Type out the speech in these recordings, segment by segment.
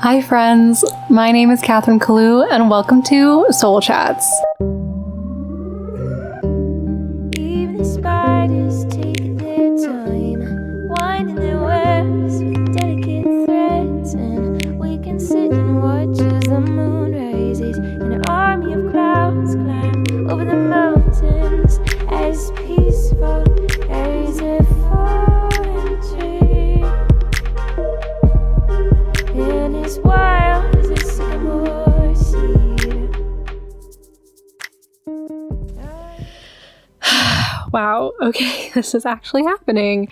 Hi friends, my name is Catherine Kalu and welcome to Soul Chats. Even the spiders take their time, winding their webs with delicate threads, and we can sit and watch as the moon rises and an army of clouds climb over the mountains as peaceful as a fallen tree, and as wild as a sycamore seed. Wow, okay, this is actually happening.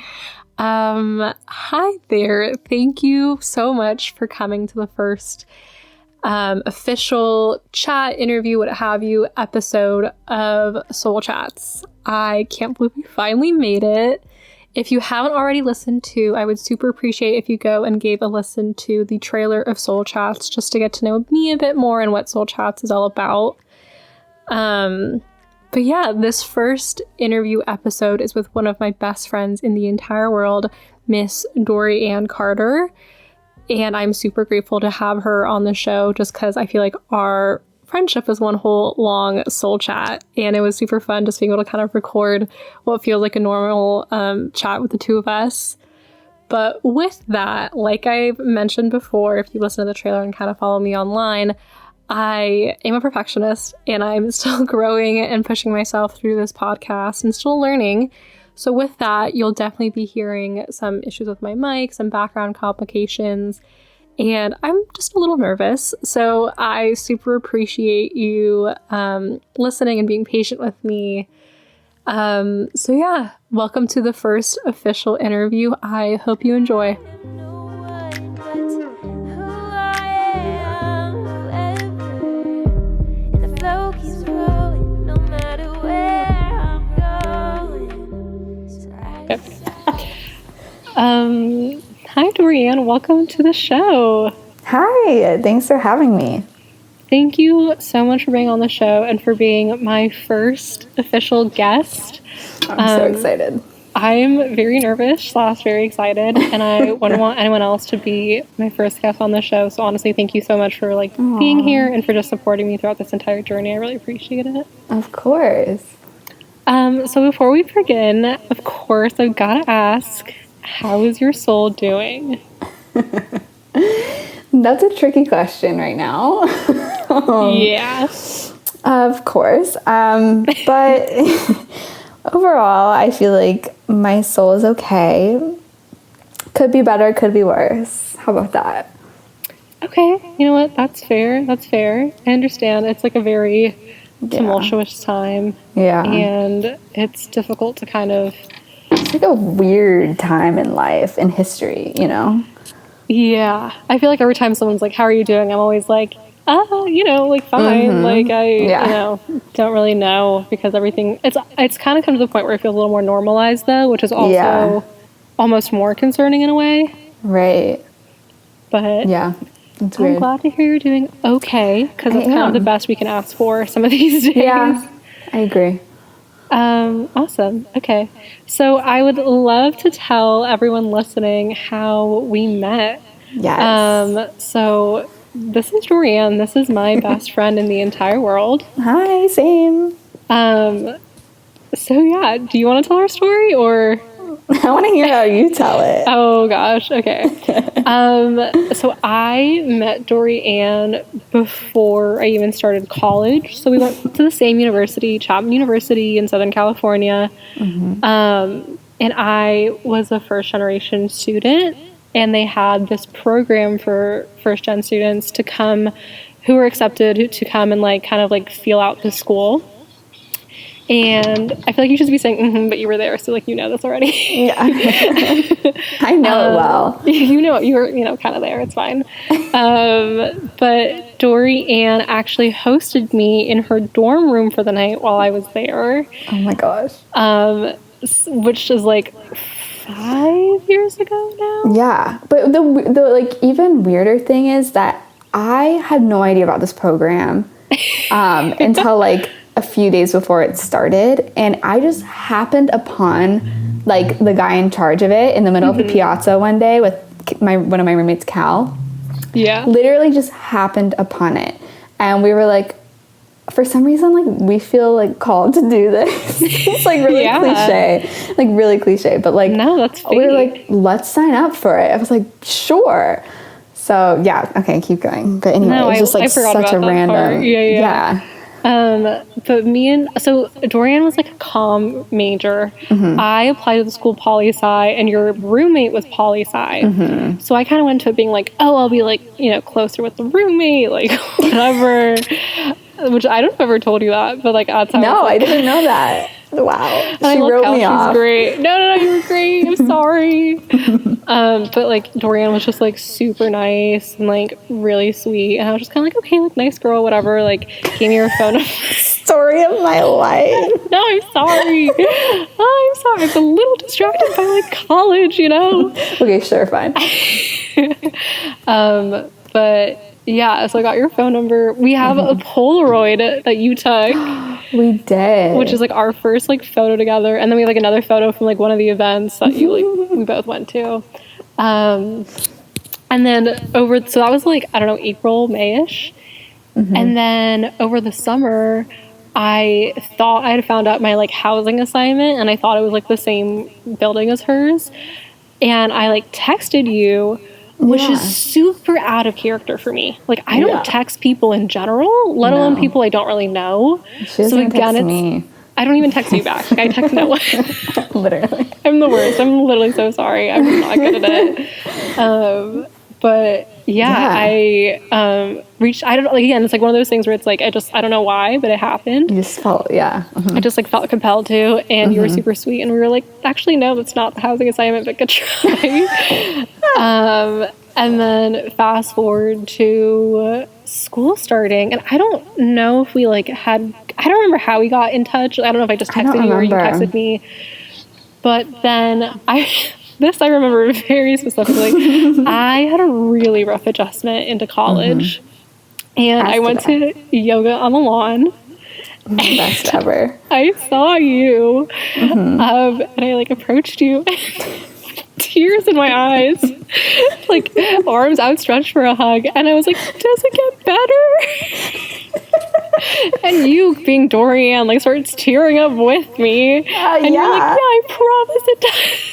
Hi there. Thank you so much for coming to the first official chat, interview, what have you, episode of Soul Chats. I can't believe we finally made it. If you haven't already listened to, I would super appreciate if you go and gave a listen to the trailer of Soul Chats just to get to know me a bit more and what Soul Chats is all about. But yeah, this first interview episode is with one of my best friends in the entire world, Miss Dory Ann Carter. And I'm super grateful to have her on the show just because I feel like our friendship is one whole long soul chat. And it was super fun just being able to kind of record what feels like a normal chat with the two of us. But with that, like I've mentioned before, if you listen to the trailer and kind of follow me online, I am a perfectionist and I'm still growing and pushing myself through this podcast and still learning. So with that, you'll definitely be hearing some issues with my mic, some background complications, and I'm just a little nervous. So I super appreciate you listening and being patient with me. So yeah, welcome to the first official interview. I hope you enjoy. Hi, Dory Ann. Welcome to the show. Hi, thanks for having me. Thank you so much for being on the show and for being my first official guest. I'm so excited. I'm very nervous, very excited, and I wouldn't want anyone else to be my first guest on the show. So honestly, thank you so much for being here and for just supporting me throughout this entire journey. I really appreciate it. Of course. So before we begin, of course, I've got to ask, how is your soul doing? That's a tricky question right now. Yeah. Of course. But overall, I feel like my soul is okay. Could be better, could be worse. How about that? Okay. You know what? That's fair. I understand. It's like a very tumultuous time. Yeah. And it's difficult to kind of... It's like a weird time in life, in history, you know? Yeah. I feel like every time someone's like, how are you doing? I'm always like, fine. Mm-hmm. Don't really know because everything... It's kind of come to the point where it feels a little more normalized, though, which is also almost more concerning in a way. Right. But... Yeah. It's I'm weird. glad to hear you're doing okay, because it's kind of the best we can ask for some of these days. Yeah, I agree. Awesome. Okay. So I would love to tell everyone listening how we met. Yes. So this is Dory Ann. This is my best friend in the entire world. Hi, same. So yeah, do you want to tell our story or... I want to hear how you tell it. Oh gosh, okay. So I met Dory Ann before I even started college. So we went to the same university, Chapman University in Southern California. Mm-hmm. And I was a first generation student, and they had this program for first gen students to come, who were accepted to come and kind of feel out the school. And I feel like you should be saying, but you were there, so you know this already. Yeah. I know it well. You know, you were, kind of there. It's fine. But Dory Ann actually hosted me in her dorm room for the night while I was there. Oh my gosh. Which is 5 years ago now. Yeah. But the even weirder thing is that I had no idea about this program until a few days before it started, and I just happened upon the guy in charge of it in the middle of the piazza one day with one of my roommates, Cal, Yeah. Literally just happened upon it. And we were like, for some reason, like, we feel like called to do this. It's like really cliche. Like really cliche. But like, no, that's fake. we were like, let's sign up for it. I was like, sure. So yeah, okay, keep going. But anyway, No, it was just like such a random. Part. Yeah. But so Dorian was like a comm major. I applied to the school poli-sci, and your roommate was poli-sci. So I kind of went to it being like, oh, I'll be like, you know, closer with the roommate, like whatever. Which I don't know if I've ever told you that, but like that's how. No, like, I didn't know that. Wow, she wrote me off. She's great. No, you were great. I'm sorry. But like Dorian was just like super nice and like really sweet, and I was just kind of like, okay, like nice girl, whatever. Like, gave me her phone number. Story of my life. No, I'm sorry. I'm sorry. I was a little distracted by like college, you know. Okay, sure, fine. But yeah, so I got your phone number. We have a Polaroid that you took. We did. Which is like our first like photo together. And then we have like another photo from like one of the events that you like we both went to. And then so that was like, I don't know, April, May-ish. And then over the summer, I thought I had found out my like housing assignment, and I thought it was like the same building as hers. And I like texted you, which is super out of character for me. Like, I don't text people in general, let alone people I don't really know. So again, me. I don't even text you back. Like, I text no one. Literally. I'm the worst. I'm literally so sorry. I'm not good at it. But I reached, I don't know, like, again, it's like one of those things where it's like, I don't know why, but it happened. You just felt, I just like felt compelled to, and you were super sweet, and we were like, actually, no, that's not the housing assignment, but good try. And then fast forward to school starting, and I don't know if we like I don't remember how we got in touch. I don't know if I just texted you or you texted me, but then this I remember very specifically. I had a really rough adjustment into college, and I went to yoga on the lawn. Best ever. I saw you, and I like approached you, tears in my eyes, like arms outstretched for a hug, and I was like, "Does it get better?" And you, being Dorian, like starts tearing up with me, and you're like, "Yeah, I promise it does."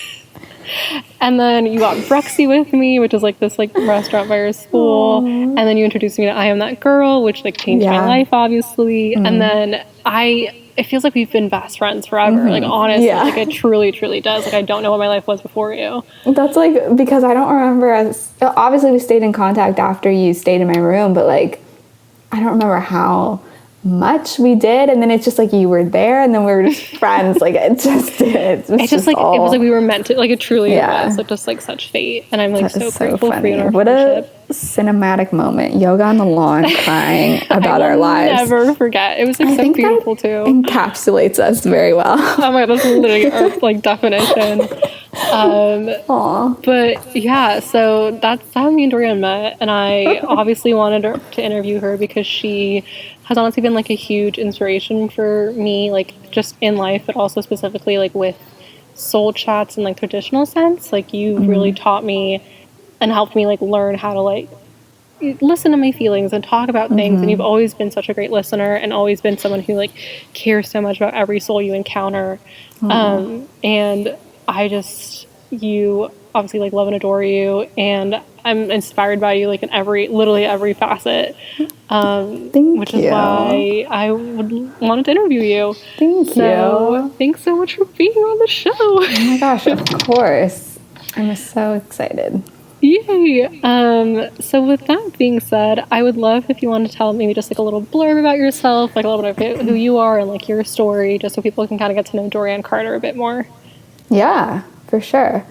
And then you got Bruxy with me, which is like this like restaurant by your school. And then you introduced me to I Am That Girl, which like changed my life, obviously. And then it feels like we've been best friends forever. Like, honestly, like it truly, truly does. Like, I don't know what my life was before you. That's like, because I don't remember obviously we stayed in contact after you stayed in my room, but like, I don't remember how much we did, and then it's just like you were there, and then we were just friends. Like, it just like all, it was like we were meant to, like, it truly was like just like such fate, and I'm like so grateful for you and our friendship. A cinematic moment. Yoga on the lawn, crying about our lives. I'll never forget. It was like so beautiful too. Encapsulates us very well. Oh my god, that's literally our like definition. But yeah, so that's how me and Dorian met, and I obviously wanted to interview her because she has honestly been like a huge inspiration for me, like just in life, but also specifically like with soul chats in like traditional sense. Like, you really taught me and helped me like learn how to like listen to my feelings and talk about things, and you've always been such a great listener and always been someone who like cares so much about every soul you encounter. And you obviously like love and adore you, and I'm inspired by you like in literally every facet. Which is why I wanted to interview you. Thank you. Thanks so much for being on the show. Oh my gosh, of course. I'm so excited. Yay. So with that being said, I would love if you want to tell maybe just like a little blurb about yourself, like a little bit of who you are and like your story, just so people can kind of get to know Dorian Carter a bit more. Yeah, for sure.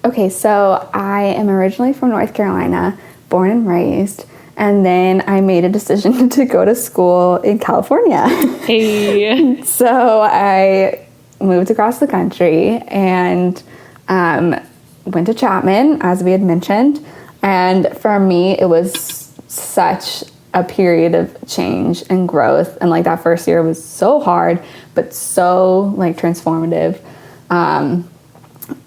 Okay, so I am originally from North Carolina, born and raised, and then I made a decision to go to school in California. Hey. So I moved across the country and went to Chapman, as we had mentioned, and for me it was such a period of change and growth, and like that first year was so hard but so like transformative.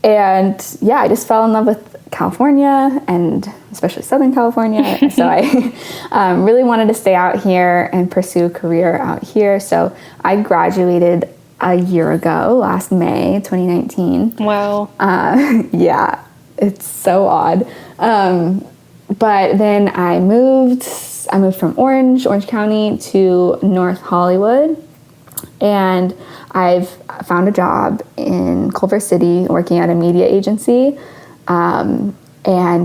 And yeah, I just fell in love with California, and especially Southern California. So I really wanted to stay out here and pursue a career out here. So I graduated a year ago, last May 2019. Wow. Yeah, it's so odd. But then I moved from Orange County to North Hollywood, and I've found a job in Culver City working at a media agency. And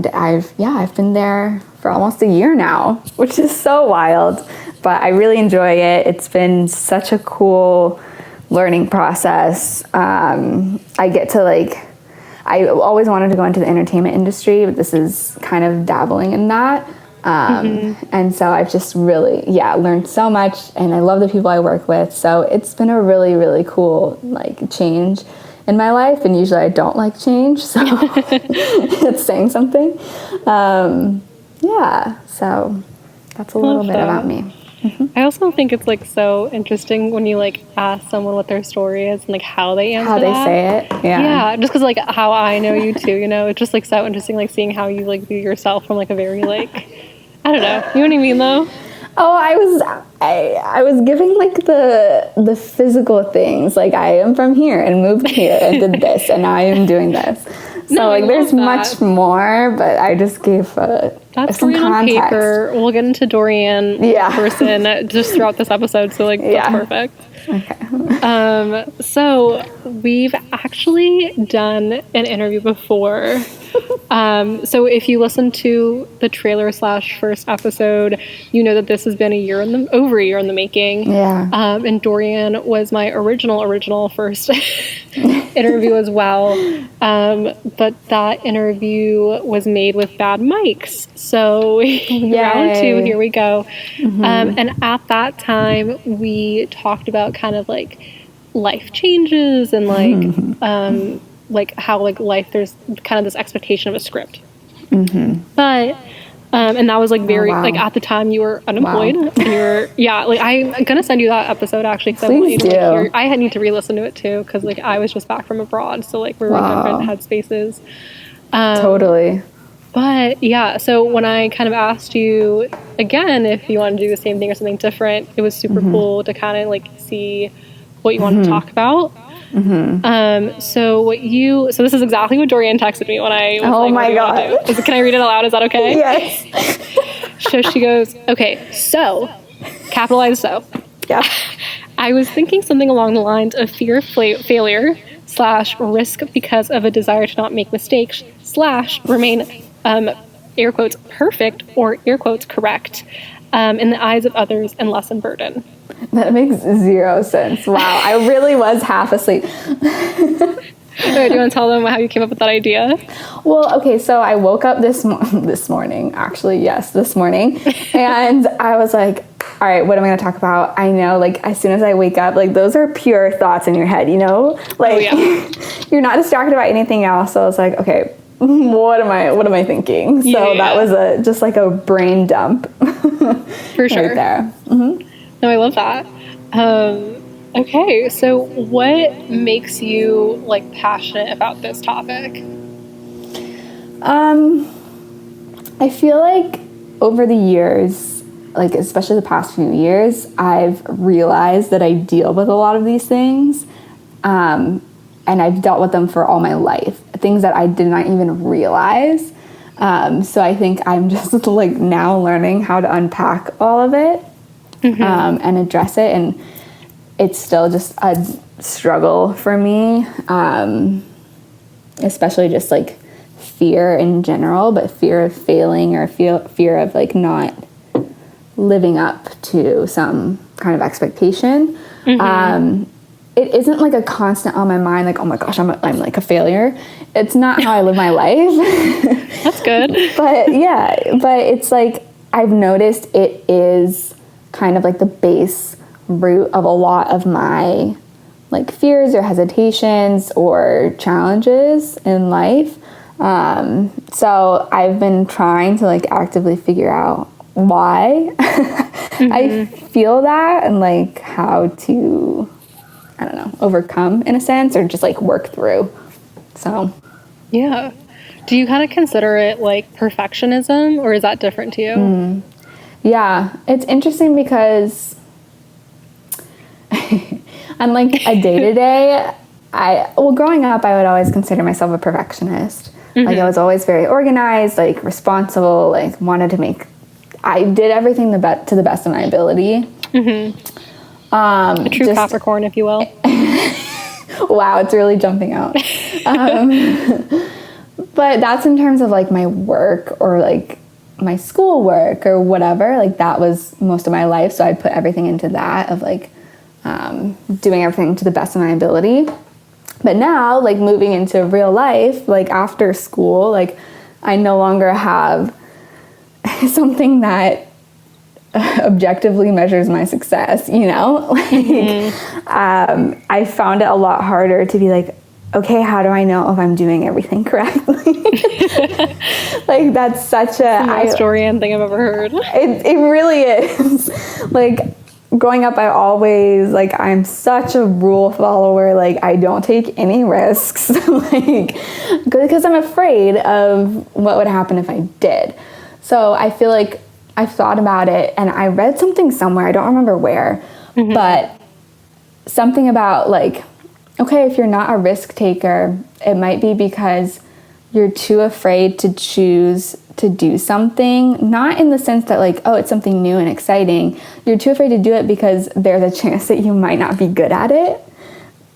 I've been there for almost a year now, which is so wild, but I really enjoy it. It's been such a cool learning process. I get to I always wanted to go into the entertainment industry, but this is kind of dabbling in that. And so I've just really, learned so much, and I love the people I work with. So it's been a really, really cool change in my life, and usually I don't like change, so it's saying something. So that's a little bit about me. I also think it's so interesting when you ask someone what their story is and how they answer how they say it. Yeah, just because how I know you too, it's just so interesting seeing how you view yourself from a very I don't know, you know what I mean though? Oh, I was giving the physical things, I am from here and moved here and did this and I am doing this. So there's much more, but I just gave that's some Dorian context. On paper. We'll get into Dorian person just throughout this episode, so that's perfect. Okay. So we've actually done an interview before. So if you listen to the trailer / first episode, you know that this has been over a year in the making. Yeah. And Dorian was my original first interview as well. But that interview was made with bad mics. So round 2, here we go. And at that time, we talked about kind of life changes and how life, there's kind of this expectation of a script. But and that was very at the time you were unemployed and you were I'm gonna send you that episode actually, because I want you to hear. I need to re-listen to it too, because I was just back from abroad, so we were in different headspaces. Totally. But so when I kind of asked you again if you want to do the same thing or something different, it was super cool to kind of see what you want to talk about. So this is exactly what Dorian texted me when I was oh my god, can I read it aloud? Is that okay? Yes. So she goes, okay, so capitalize so Yeah. I was thinking something along the lines of fear of failure / risk because of a desire to not make mistakes / remain air quotes perfect or air quotes correct in the eyes of others and lessen burden. That makes zero sense. Wow, I really was half asleep. Okay, do you want to tell them how you came up with that idea? Well, okay, so I woke up this morning, and I was like, all right, what am I going to talk about? I know, as soon as I wake up, those are pure thoughts in your head, you're not distracted by anything else. So I was like, okay, what am I thinking? So that was just a brain dump. For sure. Right there. No, I love that. Okay, so what makes you passionate about this topic? I feel over the years, especially the past few years, I've realized that I deal with a lot of these things, and I've dealt with them for all my life, things that I did not even realize. So I think I'm just now learning how to unpack all of it. And address it, and it's still just a struggle for me, especially just fear in general, but fear of failing or fear of not living up to some kind of expectation. It isn't a constant on my mind, oh my gosh, I'm a failure. It's not how I live my life. That's good. But it's I've noticed it is kind of the base root of a lot of my fears or hesitations or challenges in life. So I've been trying to actively figure out why I feel that and how to, I don't know, overcome in a sense, or just work through So, Yeah. Do you kind of consider it like perfectionism, or is that different to you? yeah, it's interesting because on like a day-to-day, growing up, I would always consider myself a perfectionist. Like I was always very organized, like responsible, like I did everything to the best of my ability. A true Capricorn, if you will. Wow, it's really jumping out. But that's in terms of like my work or like my school work or whatever. Like that was most of my life. So I'd put everything into that of like doing everything to the best of my ability. But now, like moving into real life, like after school, like I no longer have something that objectively measures my success, you know? Like, I found it a lot harder to be like, okay, how do I know if I'm doing everything correctly? Like that's such a Most Dorian thing I've ever heard. It really is. Like growing up, I'm such a rule follower. Like I don't take any risks, like because I'm afraid of what would happen if I did. So I feel like I've thought about it, and I read something somewhere, I don't remember where, but something about like, okay, if you're not a risk taker, it might be because you're too afraid to choose to do something, not in the sense that like, oh, it's something new and exciting. You're too afraid to do it because there's a chance that you might not be good at it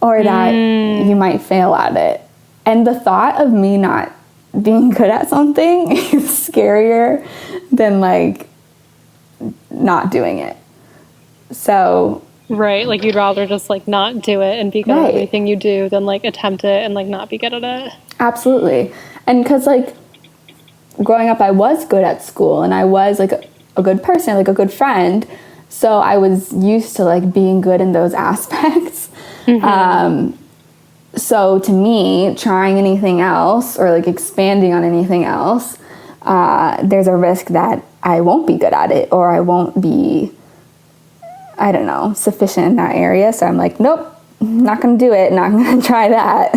or that you might fail at it. And the thought of me not being good at something is scarier than like not doing it. So Right, like you'd rather just like not do it and be good at everything you do than like attempt it and like not be good at it. Absolutely. And because like growing up, I was good at school and I was like a good person, like a good friend. So I was used to like being good in those aspects. So to me, trying anything else or like expanding on anything else, there's a risk that I won't be good at it or I won't be, I don't know, sufficient in that area. So I'm like, nope, not going to do it. Not going to try that.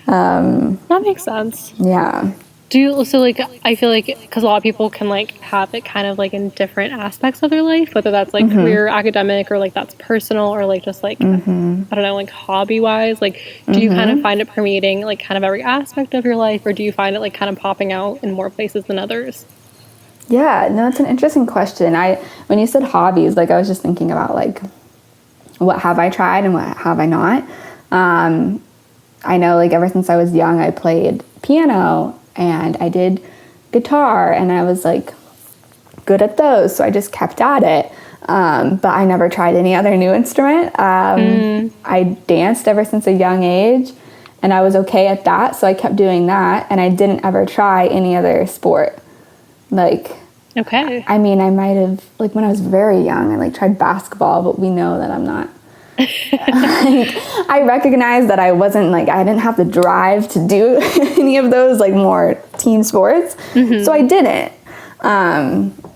That makes sense. Yeah. So like, I feel like, because a lot of people can like have it kind of like in different aspects of their life, whether that's like career, academic, or like that's personal, or like just like, I don't know, like hobby wise, like, do you kind of find it permeating like kind of every aspect of your life, or do you find it like kind of popping out in more places than others? Yeah, no, it's an interesting question. When you said hobbies, like I was just thinking about like, what have I tried and what have I not? I know like ever since I was young, I played piano and I did guitar and I was like good at those. So I just kept at it. But I never tried any other new instrument. I danced ever since a young age and I was okay at that. So I kept doing that and I didn't ever try any other sport. Like, okay. I mean, I might have, like when I was very young, I like tried basketball, but we know that I'm not. Like, I recognized that I wasn't like, I didn't have the drive to do any of those like more team sports. So I didn't.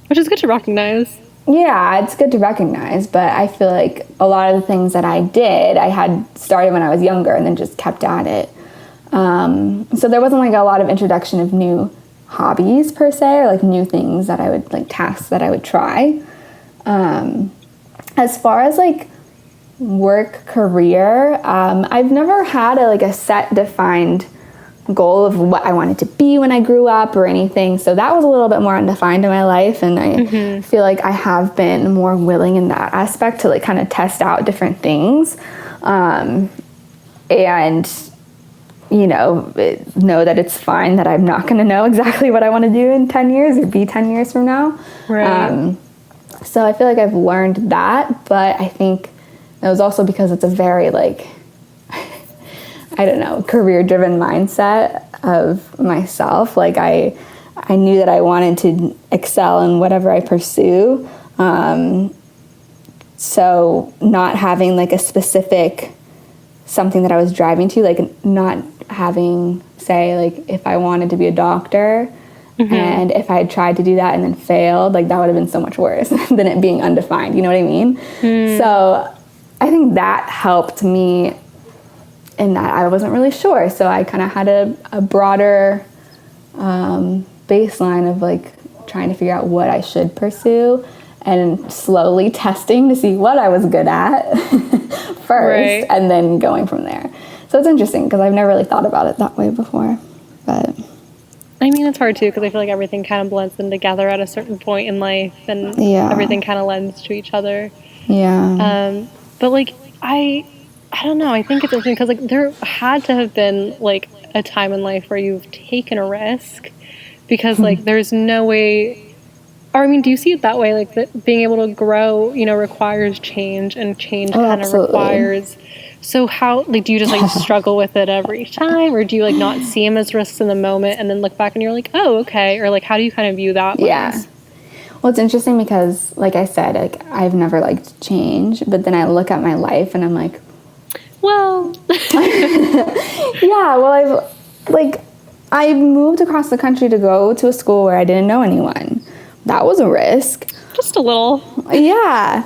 Which is good to recognize. Yeah, it's good to recognize, but I feel like a lot of the things that I did, I had started when I was younger and then just kept at it. So there wasn't like a lot of introduction of new hobbies per se, or like new things that I would like tasks that I would try. As far as like work career, I've never had a set defined goal of what I wanted to be when I grew up or anything. So that was a little bit more undefined in my life. And I feel like I have been more willing in that aspect to like kind of test out different things. And, you know that it's fine that I'm not going to know exactly what I want to do in 10 years or be 10 years from now. Right. So I feel like I've learned that, but I think it was also because it's a very like, I don't know, career-driven mindset of myself. Like I knew that I wanted to excel in whatever I pursue. So not having like a specific something that I was driving to, like not having, say, like if I wanted to be a doctor and if I had tried to do that and then failed, like that would have been so much worse than it being undefined. You know what I mean? So I think that helped me in that I wasn't really sure. So I kind of had a broader baseline of like trying to figure out what I should pursue and slowly testing to see what I was good at first, Right. and then going from there. So it's interesting because I've never really thought about it that way before. But I mean, it's hard too because I feel like everything kind of blends in together at a certain point in life, and Yeah. everything kind of lends to each other. yeah. But like I don't know. I think it's interesting because like there had to have been like a time in life where you've taken a risk, because like there's no way. Or I mean, do you see it that way? Like that being able to grow, you know, requires change, and change kind of absolutely. requires. So how like do you just like struggle with it every time, or do you like not see them as risks in the moment and then look back and you're like, oh, okay, or like how do you kind of view that? Yeah. lens? Well, it's interesting because, like I said, like I've never liked change, but then I look at my life and I'm like, Well, yeah, well, I moved across the country to go to a school where I didn't know anyone. That was a risk. just a little. Yeah.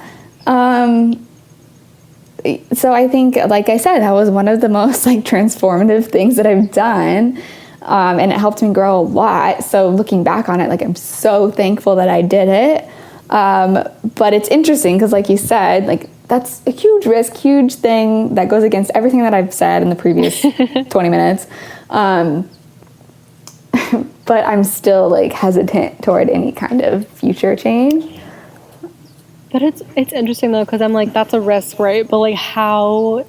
So I think, like I said, that was one of the most like transformative things that I've done. And it helped me grow a lot. So looking back on it, like I'm so thankful that I did it. But it's interesting because, like you said, like that's a huge risk, huge thing that goes against everything that I've said in the previous 20 minutes. But I'm still like hesitant toward any kind of future change. But it's interesting though, because I'm like, that's a risk, right? But like how,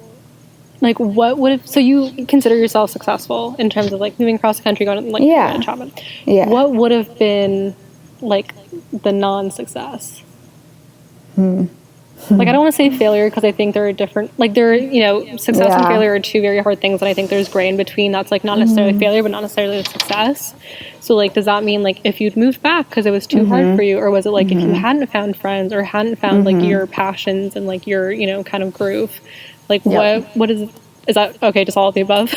like what would have, so you consider yourself successful in terms of like moving across the country, going to like Yeah. Chapman. Yeah. What would have been like the non-success? Like I don't want to say failure because I think there are different, like there are, you know, success and Yeah. failure are two very hard things, and I think there's gray in between. That's like not necessarily failure, but not necessarily a success. So like, does that mean like if you'd moved back because it was too hard for you, or was it like if you hadn't found friends or hadn't found like your passions and like your, you know, kind of groove, like Yep. what is that okay? Just all of the above.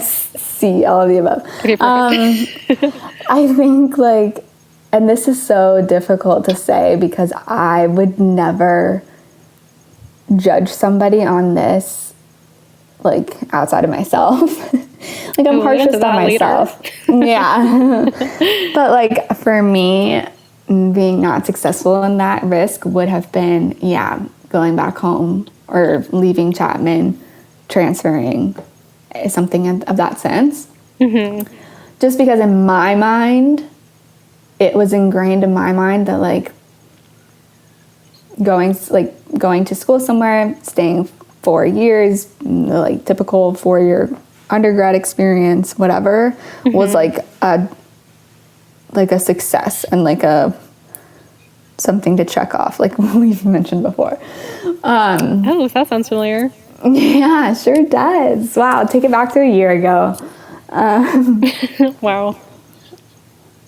See, all of the above. Okay, perfect. I think like, and this is so difficult to say because I would never judge somebody on this, like outside of myself. Like I'm We'll get to harshest on that later. myself. Yeah. But like for me, being not successful in that risk would have been, yeah, going back home or leaving Chapman, transferring, something of that sense. Just because in my mind, it was ingrained in my mind that like going to school somewhere, staying 4 years, like typical 4-year undergrad experience, whatever, was like a success and like a something to check off, like we've mentioned before. Oh, that sounds familiar. Yeah, it sure does. Wow, take it back to a year ago. Wow.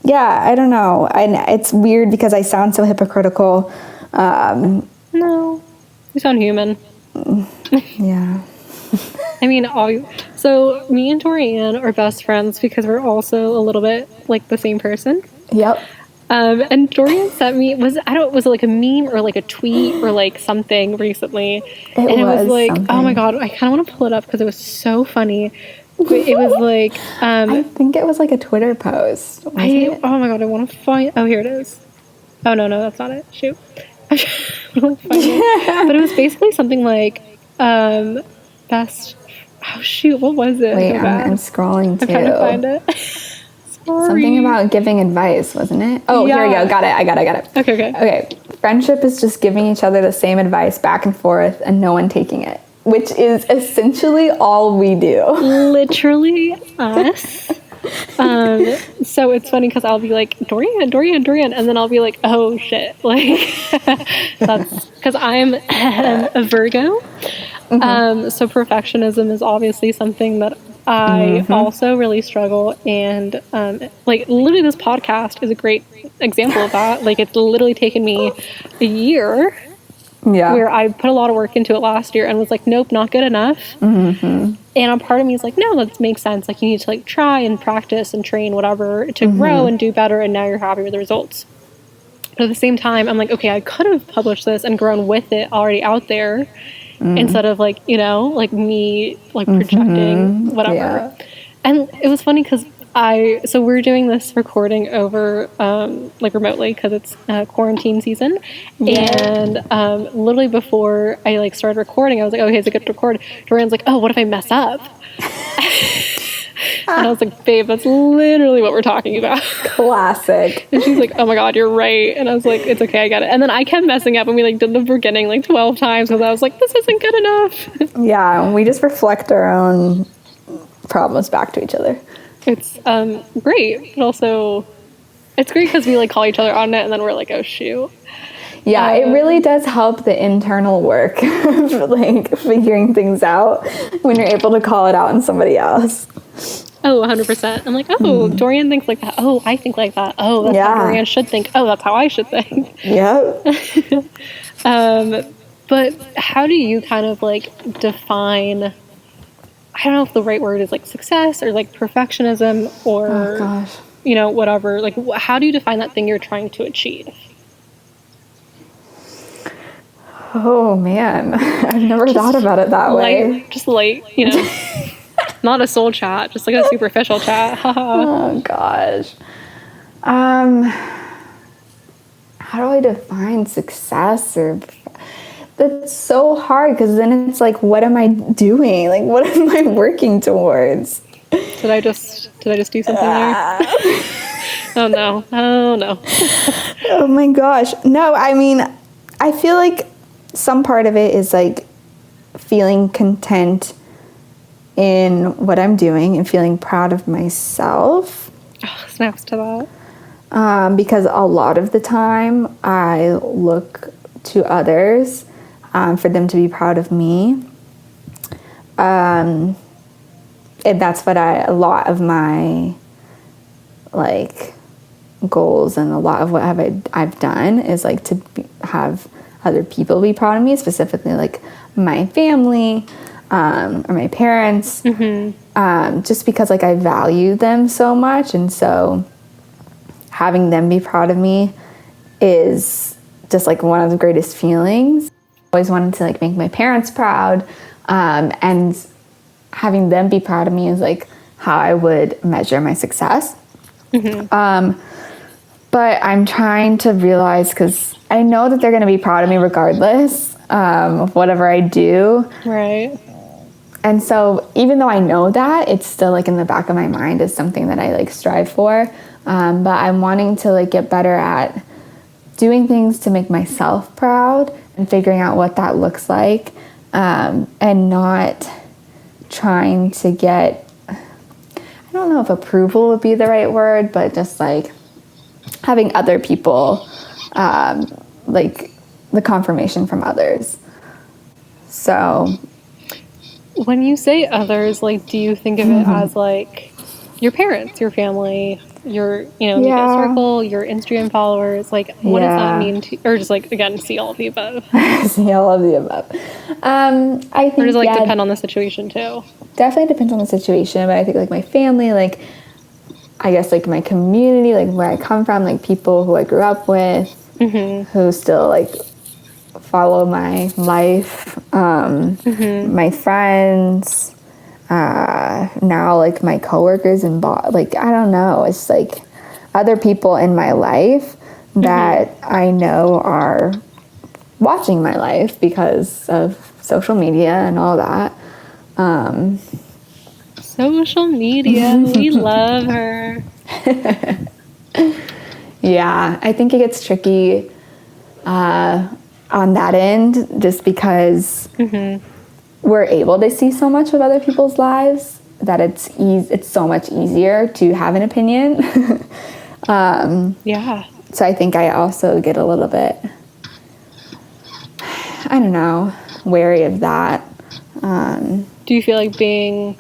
Yeah, I don't know. And it's weird because I sound so hypocritical. No, you sound human. Yeah. I mean, so me and Dorian are best friends because we're also a little bit like the same person. Yep. And Dorian sent me, was it like a meme or like a tweet or like something recently? It was like, something. oh my God, I kind of want to pull it up because it was so funny. But it was like, I think it was like a Twitter post. oh my God, I want to find, oh, here it is. Oh, no, that's not it. Shoot. I'm trying to find it. But it was basically something like, best, oh shoot, what was it? Wait, So bad. I'm scrolling too. I'm trying to find it. Sorry. Something about giving advice, wasn't it? Oh, here we Yeah. go. Got it. I got it. Okay. Okay. Friendship is just giving each other the same advice back and forth and no one taking it, which is essentially all we do. Literally us. So it's funny because I'll be like, Dorian, and then I'll be like, oh shit. Like, that's because I'm a Virgo. So perfectionism is obviously something that I also really struggle, and like literally this podcast is a great example of that. Like it's literally taken me a year Yeah. where I put a lot of work into it last year and was like, nope, not good enough. And a part of me is like, no, that makes sense. Like you need to like try and practice and train whatever to grow and do better, and now you're happy with the results. But at the same time, I'm like, okay, I could have published this and grown with it already out there. instead of like, you know, like me like projecting whatever. Yeah. And it was funny because so we're doing this recording over like remotely because it's quarantine season. And literally before I like started recording, I was like, okay, is it good to record? Dorian's like, oh, what if I mess up? And I was like, babe, that's literally what we're talking about. Classic. And she's like, oh my God, you're right. And I was like, it's okay, I get it. And then I kept messing up and we like did the beginning like 12 times because I was like, this isn't good enough. Yeah, we just reflect our own problems back to each other. It's great, but also it's great because we like call each other on it and then we're like, oh shoot. Yeah, it really does help the internal work of like figuring things out when you're able to call it out on somebody else. Oh, 100%. I'm like, oh, Dorian thinks like that. Oh, I think like that. Oh, that's how Dorian should think. Oh, that's how I should think. Yep. But how do you kind of like define, I don't know if the right word is like success or like perfectionism or, Oh gosh. you know, whatever. Like, how do you define that thing you're trying to achieve? Oh man, I've never thought about it that way. Just light, you know, not a soul chat, just like a superficial chat. Oh gosh. How do I define success? Or that's so hard because then it's like, what am I doing? Like, what am I working towards? Did I just do something there? Oh no. Oh my gosh. No, I mean, I feel like some part of it is like feeling content in what I'm doing and feeling proud of myself. Oh, snaps to that. Because a lot of the time I look to others for them to be proud of me. And that's what a lot of my like goals and a lot of what I've done is like to have other people be proud of me, specifically like my family or my parents, just because like I value them so much, and so having them be proud of me is just like one of the greatest feelings. I always wanted to like make my parents proud, and having them be proud of me is like how I would measure my success. But I'm trying to realize, because I know that they're going to be proud of me regardless of whatever I do. Right. And so even though I know that, it's still like in the back of my mind is something that I like strive for. But I'm wanting to like get better at doing things to make myself proud and figuring out what that looks like, and not trying to get, I don't know if approval would be the right word, but just like having other people, like the confirmation from others. So when you say others, like, do you think of it as like your parents, your family, your, you know, immediate circle, your Instagram followers? Like, what does that mean to, or just like, again, see all of the above? See all of the above. I think, or does it like depend on the situation too? Definitely depends on the situation, but I think like my family, like I guess like my community, like where I come from, like people who I grew up with, who still like follow my life, my friends, now like my coworkers and like I don't know, it's like other people in my life that I know are watching my life because of social media and all that. Social media, we love her. Yeah, I think it gets tricky on that end, just because we're able to see so much of other people's lives that it's so much easier to have an opinion. Yeah. So I think I also get a little bit, I don't know, wary of that. Do you feel like being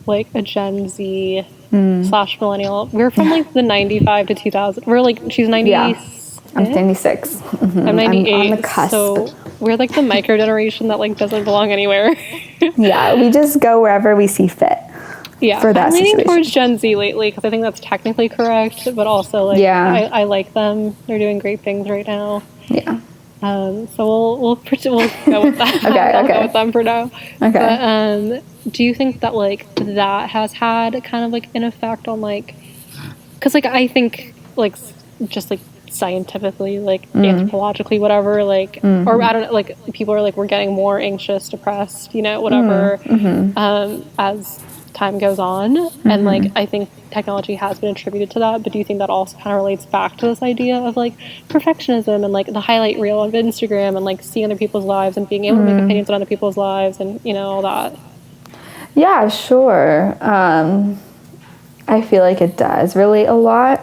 like a Gen Z / millennial? We're from like the 95 to 2000. We're like, she's 90. Yeah. I'm 96. I'm 98. I'm on the cusp. So we're like the micro generation that like doesn't belong anywhere. Yeah, we just go wherever we see fit. Yeah, for that I'm leaning situation. towards Gen Z lately because I think that's technically correct, but also like I like them. They're doing great things right now. Yeah. So we'll go with that. Okay, I'll okay. go with them for now. Okay. But do you think that like that has had kind of like an effect on like, because like I think like just like scientifically, like anthropologically, whatever, like or I don't know, like people are like we're getting more anxious, depressed, whatever, as time goes on, and like I think technology has been attributed to that. But do you think that also kind of relates back to this idea of like perfectionism and like the highlight reel of Instagram and like seeing other people's lives and being able to make opinions on other people's lives and all that? Yeah, sure. I feel like it does relate a lot.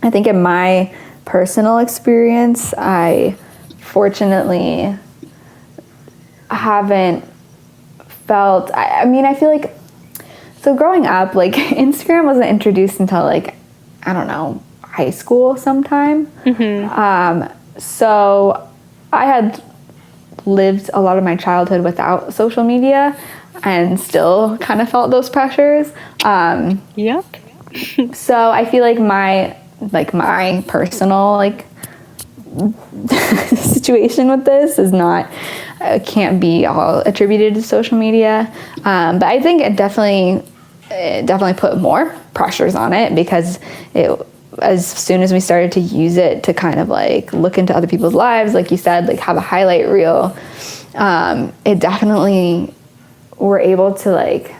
I think in my personal experience, I fortunately haven't felt, I mean, I feel like, so growing up, like Instagram wasn't introduced until like, I don't know, high school sometime. So I had lived a lot of my childhood without social media and still kind of felt those pressures. Yep. So I feel like my personal like situation with this is not can't be all attributed to social media, but I think it definitely put more pressures on it because as soon as we started to use it to kind of like look into other people's lives, like you said, like have a highlight reel, it definitely we're able to like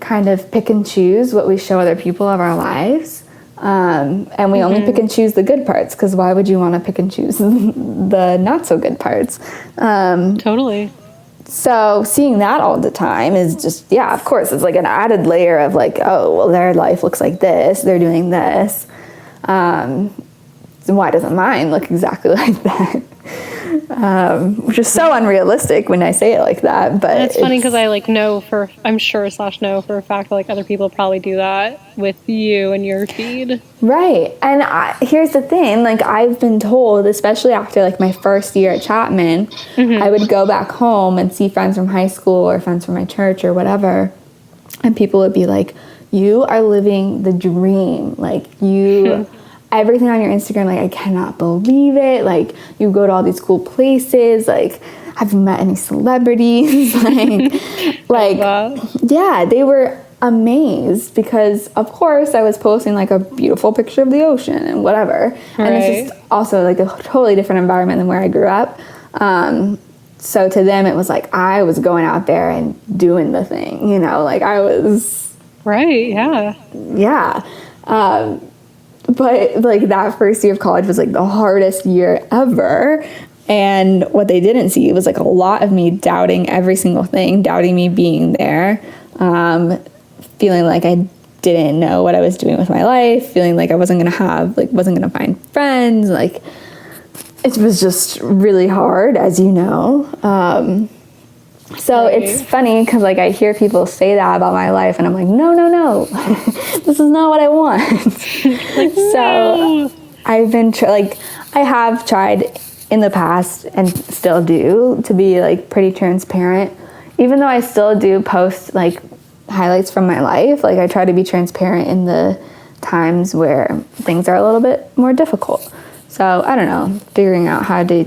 kind of pick and choose what we show other people of our lives. And we only pick and choose the good parts, because why would you want to pick and choose the not so good parts? Totally. So seeing that all the time is just, yeah, of course, it's like an added layer of like, oh, well, their life looks like this, they're doing this. So why doesn't mine look exactly like that? Which is so unrealistic when I say it like that, but and it's funny because I like know for a fact that like other people probably do that with you and your feed. Right. And here's the thing, like I've been told, especially after like my first year at Chapman, I would go back home and see friends from high school or friends from my church or whatever, and people would be like, you are living the dream, like you everything on your Instagram, like I cannot believe it, like you go to all these cool places, like have you met any celebrities? like yeah, they were amazed because of course I was posting like a beautiful picture of the ocean and whatever, and it's just also like a totally different environment than where I grew up. So to them it was like I was going out there and doing the thing, like I was but like that first year of college was like the hardest year ever. And what they didn't see was like a lot of me doubting every single thing, doubting me being there, feeling like I didn't know what I was doing with my life, feeling like I wasn't going to find friends. Like it was just really hard, as you know. So it's funny because like I hear people say that about my life and I'm like, no, this is not what I want. So I've been I have tried in the past and still do to be like pretty transparent, even though I still do post like highlights from my life. Like I try to be transparent in the times where things are a little bit more difficult. So I don't know, figuring out how to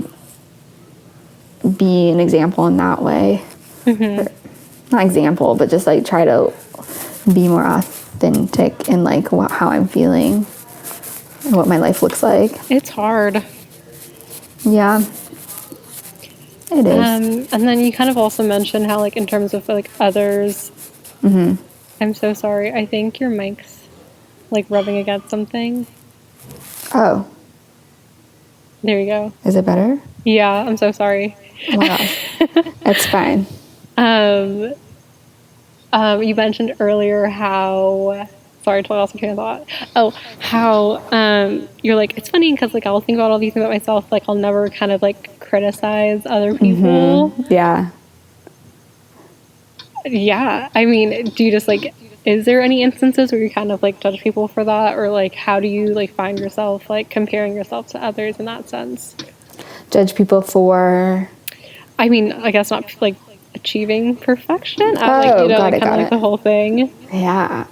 be an example in that way. Not example, but just like try to be more authentic in like how I'm feeling and what my life looks like. It's hard. Yeah, it is. And then you kind of also mentioned how like in terms of like others, I'm so sorry, I think your mic's like rubbing against something. Oh, there you go. is it better? Yeah, I'm so sorry. Oh my gosh. It's fine. You mentioned earlier how, sorry, I lost my train of thought. Oh, how you're like, it's funny because like I'll think about all these things about myself, like I'll never kind of like criticize other people. Yeah. Yeah. I mean, do you just like, is there any instances where you kind of like judge people for that, or like how do you like find yourself like comparing yourself to others in that sense? Judge people for? I mean, I guess not like achieving perfection. Got it. The whole thing. Yeah.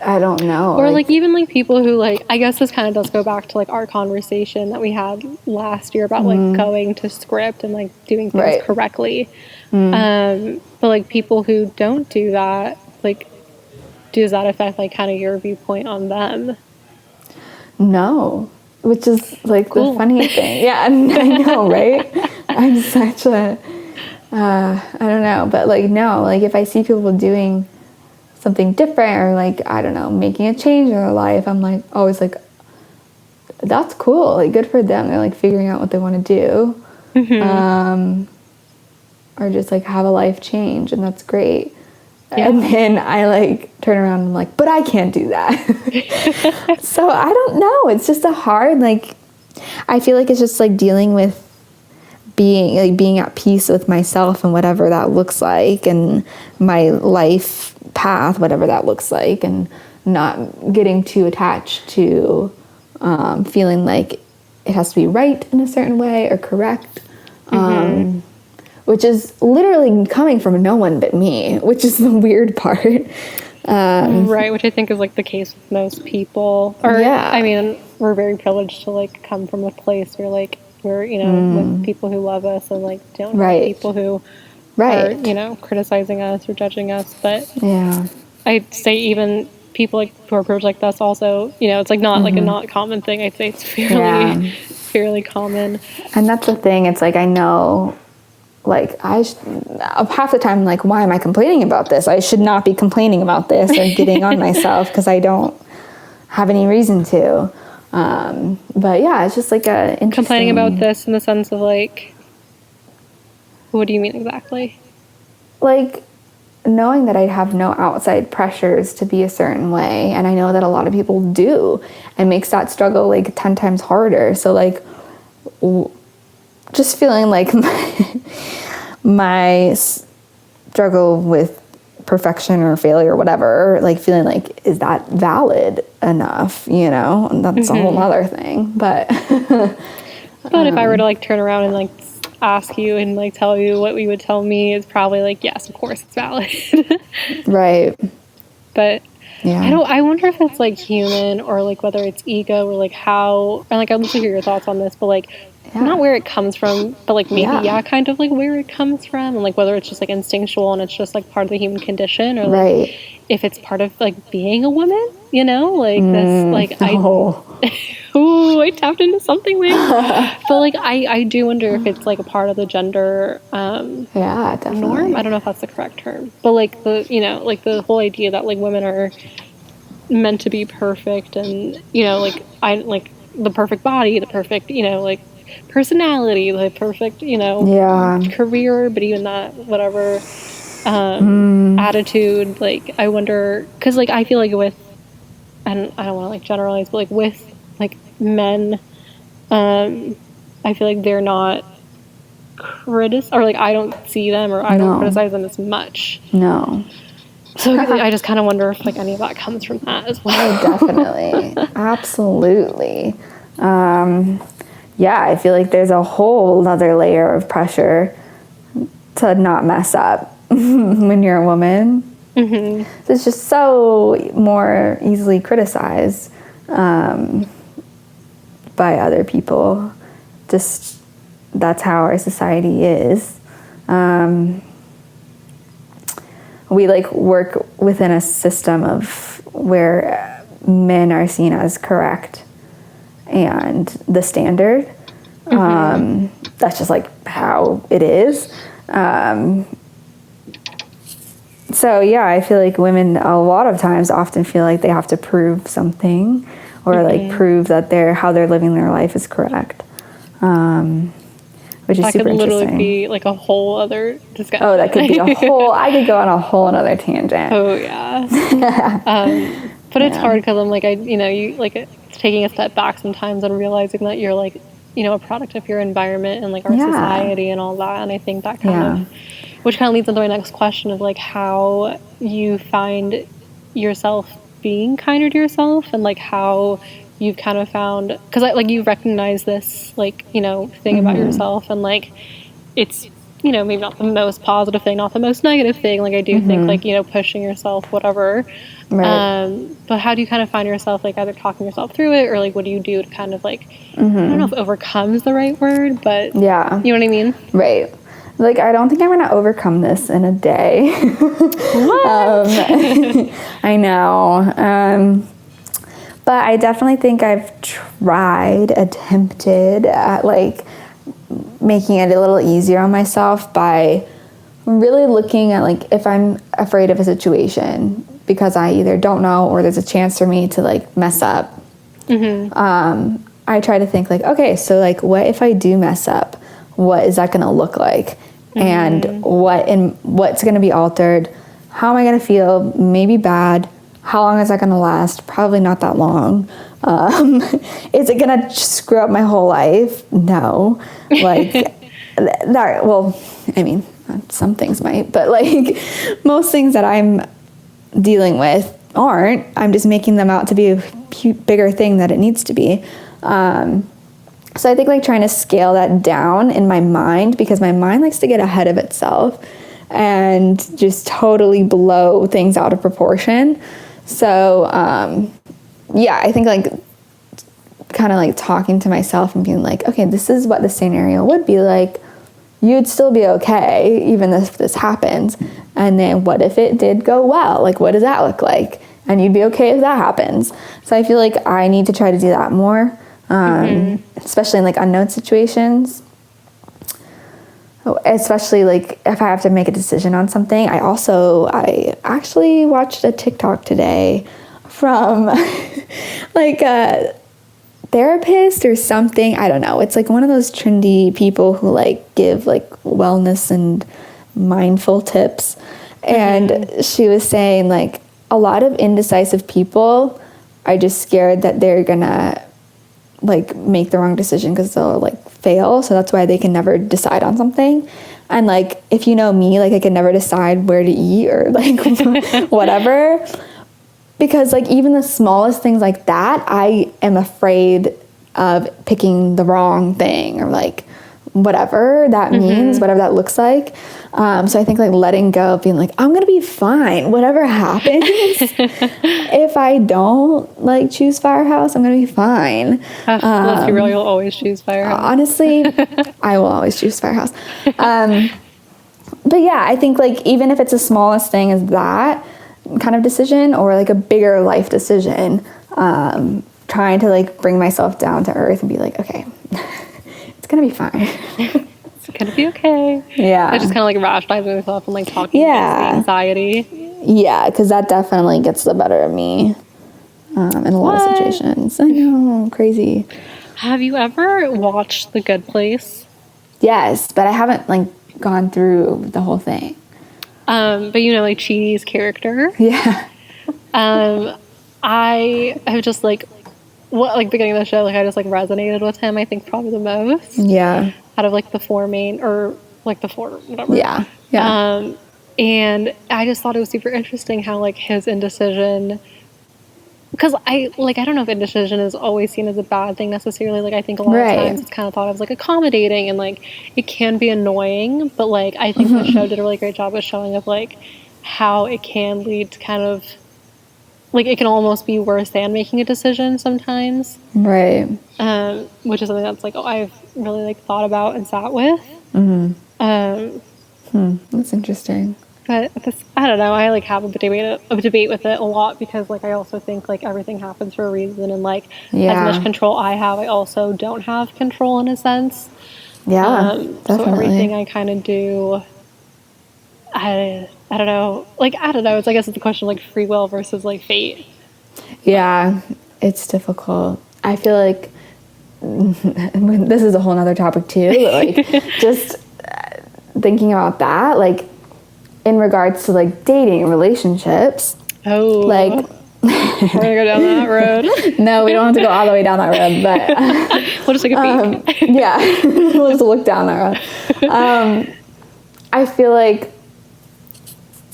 I don't know. Or like even like people who like, I guess this kind of does go back to like our conversation that we had last year about like going to script and like doing things Right. correctly. But like people who don't do that, like, does that affect like kind of your viewpoint on them? No, which is like Cool. the funny thing. Yeah, I know, right? I'm such a, I don't know, but like, no, like if I see people doing something different or like, I don't know, making a change in their life, I'm like, always like, that's cool. Like, good for them. They're like figuring out what they want to do. Or just like have a life change, and that's great. Yeah. And then I like turn around and I'm like, but I can't do that. So I don't know. It's just a hard, like, I feel like it's just like dealing with being at peace with myself and whatever that looks like, and my life path, whatever that looks like, and not getting too attached to feeling like it has to be right in a certain way or correct. Which is literally coming from no one but me, which is the weird part. Right, which I think is like the case with most people. Or, Yeah. I mean, we're very privileged to like come from a place where like we're, you know, with people who love us and like don't have Right. people who Right. are, you know, criticizing us or judging us. But Yeah. I'd say even people like who are privileged like us also, you know, it's like not like a not common thing. I'd say it's fairly fairly common. And that's the thing. It's like, I know, like, half the time, like, why am I complaining about this? I should not be complaining about this or getting on myself because I don't have any reason to. But yeah, it's just like a interesting... Complaining about this in the sense of like, what do you mean exactly? Like, knowing that I have no outside pressures to be a certain way, and I know that a lot of people do, and makes that struggle like 10 times harder. So like, just feeling like my struggle with perfection or failure or whatever, like feeling like, is that valid enough, you know? And that's a whole other thing. But But if I were to like turn around and like ask you and like tell you what you would tell me, is probably like, yes, of course it's valid. right. But Yeah. I wonder if it's like human or like whether it's ego or like how, and like I'd love to hear your thoughts on this, but like not where it comes from, but like maybe kind of like where it comes from, and like whether it's just like instinctual and it's just like part of the human condition, or like Right. if it's part of like being a woman, you know, like this like I tapped into something there. But like I do wonder if it's like a part of the gender Yeah, definitely. norm. I don't know if that's the correct term, but like the, you know, like the whole idea that like women are meant to be perfect, and you know, like I like the perfect body, the perfect, you know, like personality, the perfect, you know, career, but even that whatever attitude, like I wonder, because like I feel like with, and I don't want to like generalize, but like with like men, I feel like they're not or like I don't see them, or I don't criticize them as much. No. So I just kind of wonder if like any of that comes from that as well. Definitely. Absolutely. Yeah, I feel like there's a whole other layer of pressure to not mess up when you're a woman. So it's just so more easily criticized by other people. Just, that's how our society is. We like work within a system of where men are seen as correct and the standard. That's just like how it is. So yeah, I feel like women a lot of times often feel like they have to prove something, or like prove that how they're living their life is correct. Which is that super could literally interesting. be like a whole other discussion. Oh, that could be a whole, I could go on a whole another tangent. Oh yeah. But it's hard because I'm like, you like taking a step back sometimes and realizing that you're like, you know, a product of your environment and like our society and all that. And I think that kind of, which kind of leads into my next question of like how you find yourself being kinder to yourself, and like how you've kind of found, because like you recognize this like, you know, thing about yourself, and like it's, you know, maybe not the most positive thing, not the most negative thing. Like, I do think, like, you know, pushing yourself, whatever. Right. But how do you kind of find yourself, like, either talking yourself through it, or, like, what do you do to kind of, like, I don't know if overcome's the right word, but Yeah. you know what I mean? Right. Like, I don't think I'm going to overcome this in a day. What? I know. But I definitely think I've attempted at, like, making it a little easier on myself by really looking at, like, if I'm afraid of a situation because I either don't know or there's a chance for me to, like, mess up. I try to think, like, okay, so, like, what if I do mess up? What is that going to look like? And what's going to be altered? How am I going to feel? Maybe bad. How long is that going to last? Probably not that long. Is it going to screw up my whole life? No. Like, that, well, I mean, some things might, but, like, most things that I'm dealing with aren't. I'm just making them out to be a bigger thing that it needs to be. So I think, like, trying to scale that down in my mind, because my mind likes to get ahead of itself and just totally blow things out of proportion. So, yeah, I think, like, kind of, like, talking to myself and being like, okay, this is what the scenario would be like. You'd still be okay even if this happens. And then what if it did go well? Like, what does that look like? And you'd be okay if that happens. So I feel like I need to try to do that more. Especially in, like, unknown situations, especially, like, if I have to make a decision on something. I actually watched a TikTok today from like a therapist or something. I don't know. It's like one of those trendy people who, like, give, like, wellness and mindful tips. And she was saying, like, a lot of indecisive people are just scared that they're gonna, like, make the wrong decision because they'll, like, fail. So that's why they can never decide on something. And, like, if you know me, like, I can never decide where to eat or, like, whatever. Because, like, even the smallest things like that, I am afraid of picking the wrong thing or, like, whatever that means, whatever that looks like. So I think, like, letting go of being like, I'm going to be fine. Whatever happens, if I don't, like, choose Firehouse, I'm going to be fine. Let's be real, you'll always choose Firehouse. Honestly, I will always choose Firehouse. But yeah, I think, like, even if it's the smallest thing as that kind of decision or, like, a bigger life decision, trying to, like, bring myself down to earth and be like, okay, it's going to be fine. It's gonna be okay. Yeah. I just kind of, like, rationalizing myself and, like, talking against the anxiety. Yeah, because that definitely gets the better of me in a lot of situations. I know, crazy. Have you ever watched The Good Place? Yes, but I haven't, like, gone through the whole thing. But you know, like, Chidi's character. Yeah. I have just, like, beginning of the show, like, I just, like, resonated with him, I think, probably the most. Yeah. Out of, like, the four main, or, like, the four, whatever. Yeah. Yeah. And I just thought it was super interesting how, like, his indecision, because I don't know if indecision is always seen as a bad thing necessarily. Like, I think a lot of times it's kind of thought of as, like, accommodating, and, like, it can be annoying, but, like, I think the show did a really great job of showing of, like, how it can lead to kind of, like, it can almost be worse than making a decision sometimes. Right. Which is something that's, like, I've really, like, thought about and sat with. That's interesting. But I don't know, I, like, have a debate with it a lot, because, like, I also think, like, everything happens for a reason, and, like, as much control I have, I also don't have control in a sense. Yeah, definitely. So everything I kind of do, I don't know. Like, I don't know. I guess it's a question of, like, free will versus, like, fate. Yeah, it's difficult. I feel like this is a whole nother topic too. But, like, just thinking about that, like, in regards to, like, dating and relationships. Oh, like, we're gonna go down that road. No, we don't have to go all the way down that road, but we'll just take a peek. Yeah, we'll just look down that road. I feel like,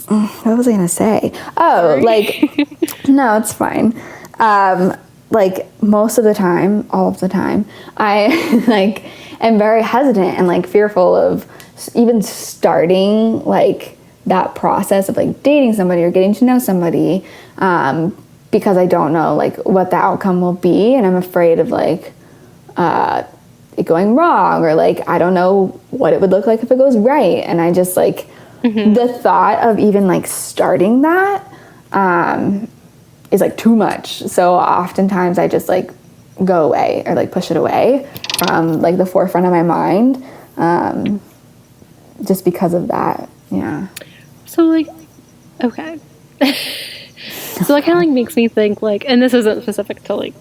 what was I gonna say? Oh, like, no, it's fine. Like, most of the time, all of the time, I, like, am very hesitant and, like, fearful of even starting like that process of like dating somebody or getting to know somebody, because I don't know like what the outcome will be, and I'm afraid of like it going wrong, or like I don't know what it would look like if it goes right, and I just like the thought of even like starting that is like too much. So oftentimes I just like go away or like push it away from like the forefront of my mind, just because of that. Yeah. So like, okay. So that kind of like makes me think like, and this isn't specific to like,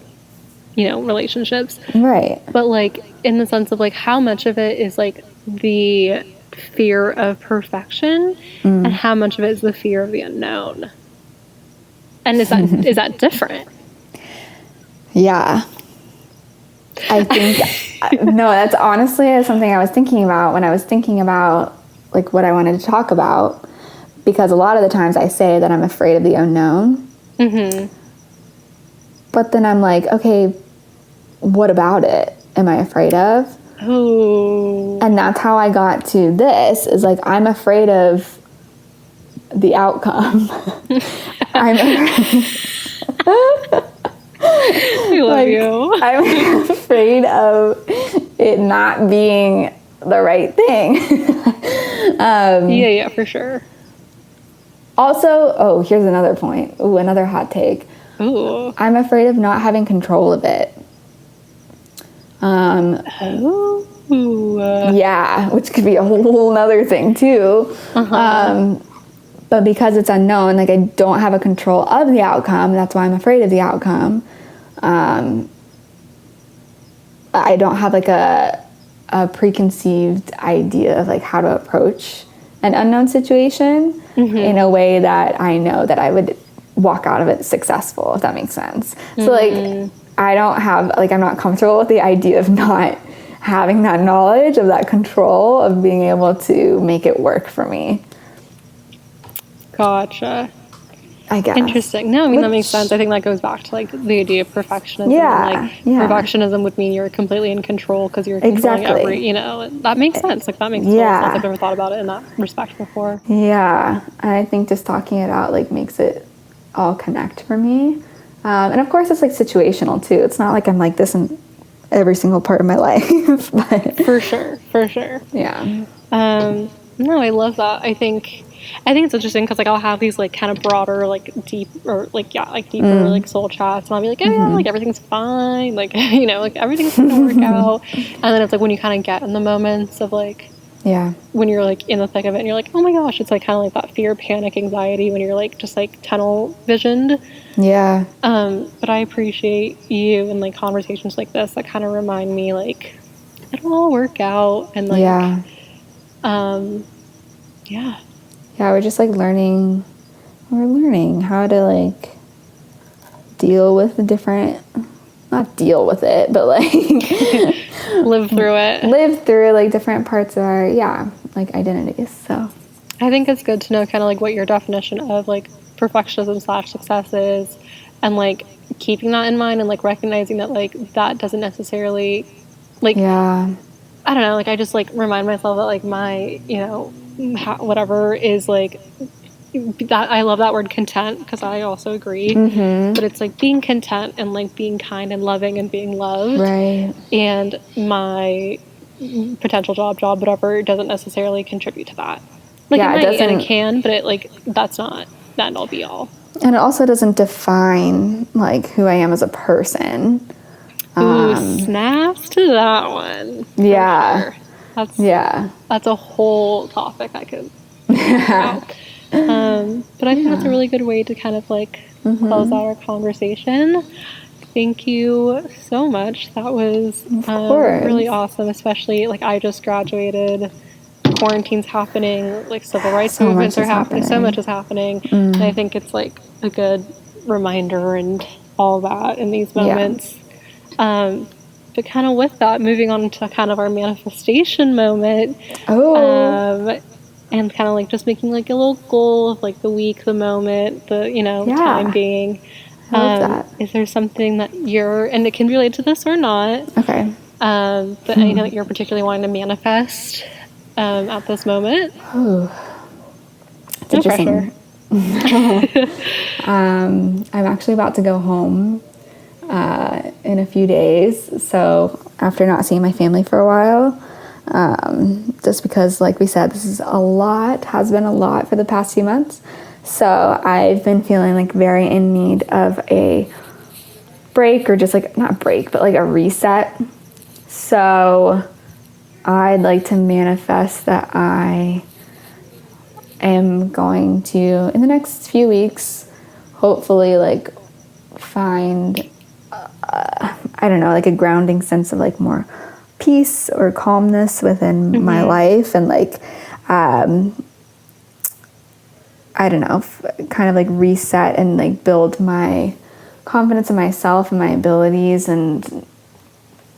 you know, relationships, Right. but like in the sense of like how much of it is like the fear of perfection and how much of it is the fear of the unknown, and is that different? Yeah. I think no, that's honestly something I was thinking about when I was thinking about like what I wanted to talk about, because a lot of the times I say that I'm afraid of the unknown. But then I'm like, okay, what about it am I afraid of? Oh. And that's how I got to this, is like I'm afraid of the outcome. I'm I love you. I'm afraid of it not being the right thing. Yeah, for sure. Also, here's another point. Ooh, another hot take. Ooh. I'm afraid of not having control of it. Yeah, which could be a whole nother thing too. But because it's unknown, like I don't have a control of the outcome. That's why I'm afraid of the outcome. I don't have like a preconceived idea of like how to approach an unknown situation in a way that I know that I would walk out of it successful, if that makes sense. So like I don't have like, I'm not comfortable with the idea of not having that knowledge, of that control, of being able to make it work for me. Gotcha. I guess. Interesting. No, I mean, that makes sense. I think that goes back to like the idea of perfectionism. Yeah, And, like yeah. perfectionism would mean you're completely in control because you're controlling Exactly. every, you know, that makes sense. Like that makes total Yeah. sense. I've never thought about it in that respect before. Yeah, and I think just talking it out like makes it all connect for me. And of course it's like situational too. It's not like I'm like this in every single part of my life. But For sure. yeah. No, I love that. I think it's interesting because like I'll have these like kind of broader like deep or like like deeper like soul chats, and I'll be like, oh yeah, like everything's fine, like you know, like everything's gonna work out. And then it's like when you kind of get in the moments of like Yeah. when you're like in the thick of it and you're like, oh my gosh, it's like kind of like that fear, panic, anxiety when you're like just like tunnel visioned. Yeah. But I appreciate you and like conversations like this that kind of remind me like it'll all work out, and like Yeah. Yeah. Yeah, we're just like learning how to like deal with the different, not deal with it, but like Live through it. live through like different parts of our, like identities. So I think it's good to know kind of like what your definition of like perfectionism / success is, and like keeping that in mind and like recognizing that like that doesn't necessarily like yeah. I don't know, like I just like remind myself that like my, you know, whatever is like that. I love that word content because I also agree, but it's like being content and like being kind and loving and being loved, Right. and my potential job whatever doesn't necessarily contribute to that. Like Yeah, it it might and it doesn't- can, but it like that's not the end all be all. And it also doesn't define like who I am as a person. Ooh, snaps to that one. For Yeah. sure. Yeah. That's a whole topic I could talk about. But I think that's a really good way to kind of like close out our conversation. Thank you so much. That was course. really awesome, especially like I just graduated. Quarantine's happening, like civil rights So movements much are is happening. So happening. much is happening. And I think it's like a good reminder and all that in these moments. But kind of with that, moving on to kind of our manifestation moment. Oh. And kind of like just making like a little goal of like the week, the moment, the, you know, Yeah. time being. I love that. Is there something that you're, and it can relate to this or not, Okay. but anything that you're particularly wanting to manifest at this moment? It's interesting. I'm actually about to go home in a few days. So after not seeing my family for a while, just because, like we said, this is has been a lot for the past few months. So I've been feeling like very in need of a break, or just like, not break, but like a reset. So I'd like to manifest that I am going to, in the next few weeks, hopefully like find, I don't know, like a grounding sense of like more peace or calmness within my life, and like, I don't know, kind of like reset and like build my confidence in myself and my abilities and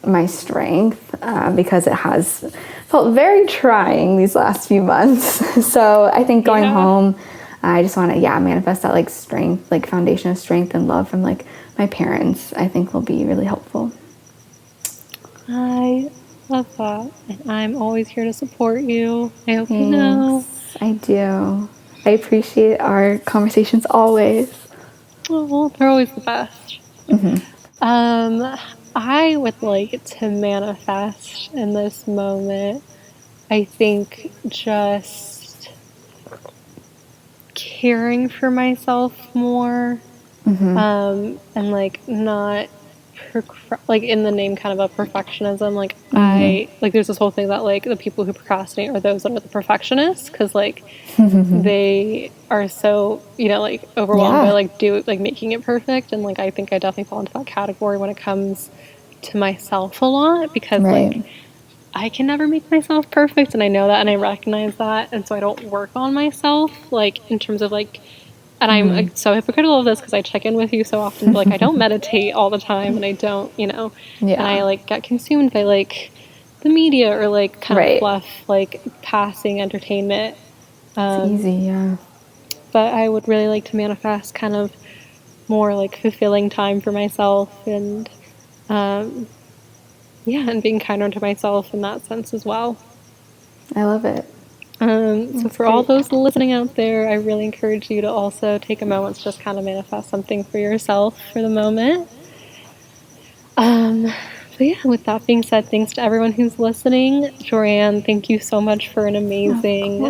my strength, because it has felt very trying these last few months. So I think going home, I just want to manifest that like strength, like foundation of strength and love from like my parents. I think will be really helpful. I love that, and I'm always here to support you. I hope you know. I do. I appreciate our conversations always. Oh, they're always the best. I would like to manifest in this moment, I think, just caring for myself more, and like not like in the name kind of a perfectionism, like I like there's this whole thing that like the people who procrastinate are those that are the perfectionists, because like they are so, you know, like overwhelmed by like making it perfect, and like I think I definitely fall into that category when it comes to myself a lot, because like I can never make myself perfect, and I know that, and I recognize that, and so I don't work on myself like in terms of like. And I'm like, so hypocritical of this because I check in with you so often, but like I don't meditate all the time, and I don't, you know, and I like get consumed by like the media or like kind of fluff, like passing entertainment. It's easy, But I would really like to manifest kind of more like fulfilling time for myself, and and being kinder to myself in that sense as well. I love it. So for all those listening out there, I really encourage you to also take a moment to just kind of manifest something for yourself for the moment. So yeah, with that being said, thanks to everyone who's listening. Jorianne, thank you so much for an amazing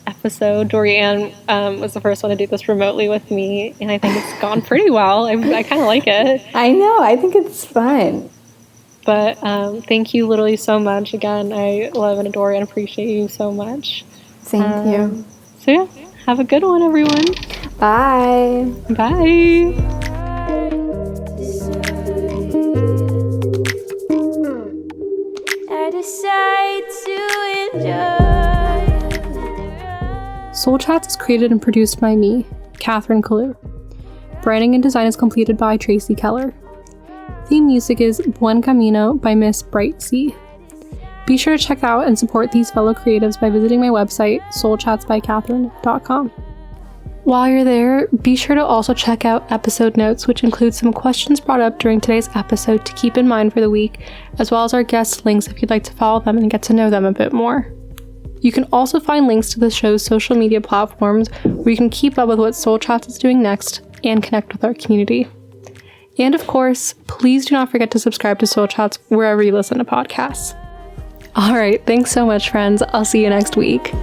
episode. Jorianne was the first one to do this remotely with me, and I think it's gone pretty well. I kind of like it. I know. I think it's fun. But thank you literally so much. Again, I love and adore and appreciate you so much. Thank you. So yeah, have a good one, everyone. Bye. Bye. I decide to enjoy. Soul Chats is created and produced by me, Catherine Kalu. Branding and design is completed by Tracy Keller. Theme music is Buen Camino by Miss Brightsea. Be sure to check out and support these fellow creatives by visiting my website, soulchatsbycatherine.com. While you're there, be sure to also check out episode notes, which include some questions brought up during today's episode to keep in mind for the week, as well as our guest links if you'd like to follow them and get to know them a bit more. You can also find links to the show's social media platforms where you can keep up with what Soul Chats is doing next and connect with our community. And of course, please do not forget to subscribe to Soul Chats wherever you listen to podcasts. All right, thanks so much, friends. I'll see you next week.